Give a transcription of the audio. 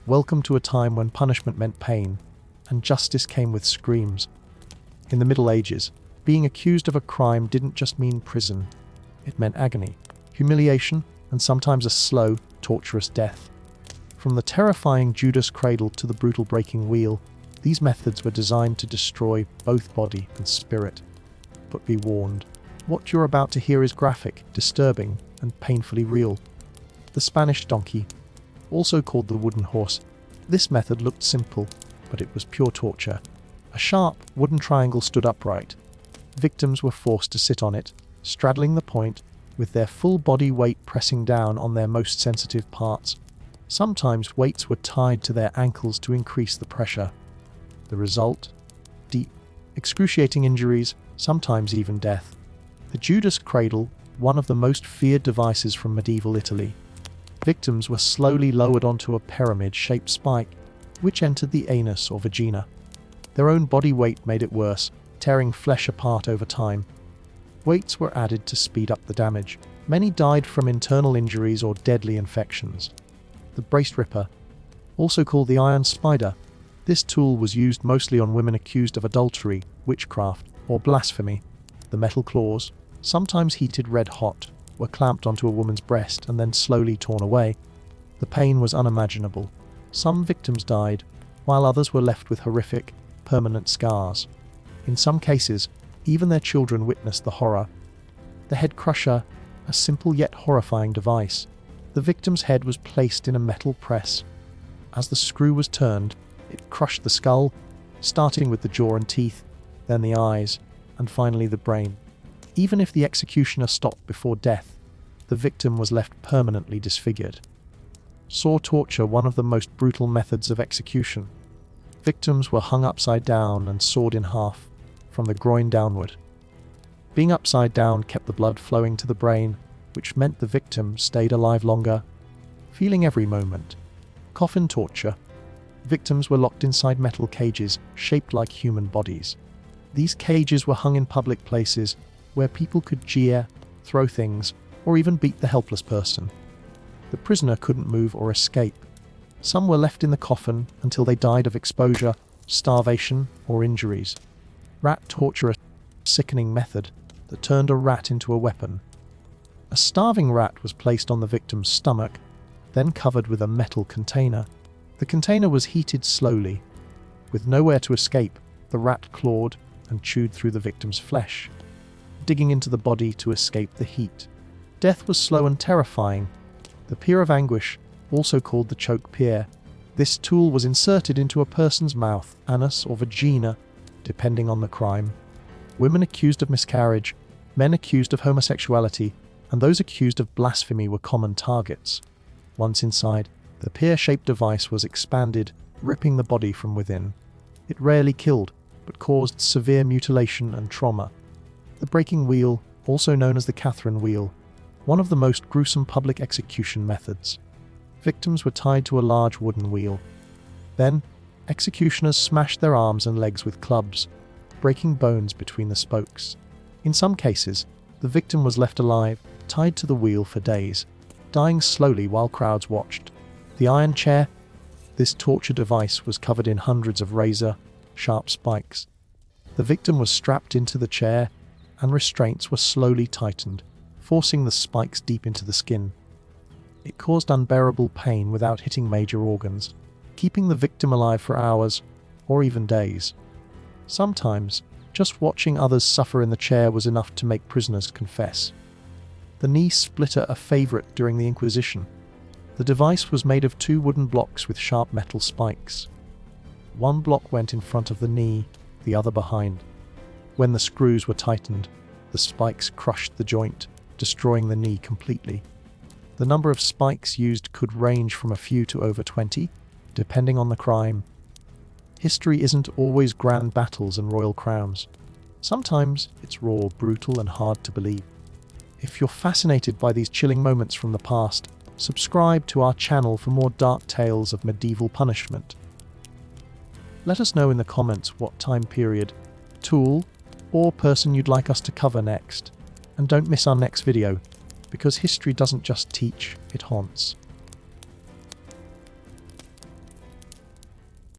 Welcome to a time when punishment meant pain, and justice came with screams. In the Middle Ages, being accused of a crime didn't just mean prison. It meant agony, humiliation, and sometimes a slow, torturous death. From the terrifying Judas cradle to the brutal breaking wheel, these methods were designed to destroy both body and spirit. But be warned, what you're about to hear is graphic, disturbing, and painfully real. The Spanish donkey, also called the wooden horse, this method looked simple, but it was pure torture. A sharp, wooden triangle stood upright. Victims were forced to sit on it, straddling the point, with their full body weight pressing down on their most sensitive parts. Sometimes weights were tied to their ankles to increase the pressure. The result? Deep, excruciating injuries, sometimes even death. The Judas cradle, one of the most feared devices from medieval Italy. Victims were slowly lowered onto a pyramid-shaped spike, which entered the anus or vagina. Their own body weight made it worse, tearing flesh apart over time. Weights were added to speed up the damage. Many died from internal injuries or deadly infections. The braced ripper, also called the iron spider, this tool was used mostly on women accused of adultery, witchcraft, or blasphemy. The metal claws, sometimes heated red hot, were clamped onto a woman's breast and then slowly torn away. The pain was unimaginable. Some victims died, while others were left with horrific, permanent scars. In some cases, even their children witnessed the horror. The head crusher, a simple yet horrifying device. The victim's head was placed in a metal press. As the screw was turned, it crushed the skull, starting with the jaw and teeth, then the eyes, and finally the brain. Even if the executioner stopped before death, the victim was left permanently disfigured. Saw torture, one of the most brutal methods of execution. Victims were hung upside down and sawed in half, from the groin downward. Being upside down kept the blood flowing to the brain, which meant the victim stayed alive longer, feeling every moment. Coffin torture. Victims were locked inside metal cages shaped like human bodies. These cages were hung in public places where people could jeer, throw things, or even beat the helpless person. The prisoner couldn't move or escape. Some were left in the coffin until they died of exposure, starvation, or injuries. Rat torture, a sickening method that turned a rat into a weapon. A starving rat was placed on the victim's stomach, then covered with a metal container. The container was heated slowly. With nowhere to escape, the rat clawed and chewed through the victim's flesh, digging into the body to escape the heat. Death was slow and terrifying. The pier of anguish, also called the choke pier, this tool was inserted into a person's mouth, anus, or vagina, depending on the crime. Women accused of miscarriage, men accused of homosexuality, and those accused of blasphemy were common targets. Once inside, the pear-shaped device was expanded, ripping the body from within. It rarely killed, but caused severe mutilation and trauma. The breaking wheel, also known as the Catherine wheel, one of the most gruesome public execution methods. Victims were tied to a large wooden wheel. Then, executioners smashed their arms and legs with clubs, breaking bones between the spokes. In some cases, the victim was left alive, tied to the wheel for days, dying slowly while crowds watched. The iron chair, this torture device, was covered in hundreds of razor-sharp spikes. The victim was strapped into the chair, and restraints were slowly tightened, forcing the spikes deep into the skin. It caused unbearable pain without hitting major organs, keeping the victim alive for hours or even days. Sometimes, just watching others suffer in the chair was enough to make prisoners confess. The knee splitter, a favorite during the Inquisition. The device was made of 2 wooden blocks with sharp metal spikes. One block went in front of the knee, the other behind. When the screws were tightened, the spikes crushed the joint, destroying the knee completely. The number of spikes used could range from a few to over 20, depending on the crime. History isn't always grand battles and royal crowns. Sometimes it's raw, brutal, and hard to believe. If you're fascinated by these chilling moments from the past, subscribe to our channel for more dark tales of medieval punishment. Let us know in the comments what time period, tool, or person you'd like us to cover next. And don't miss our next video, because history doesn't just teach, it haunts.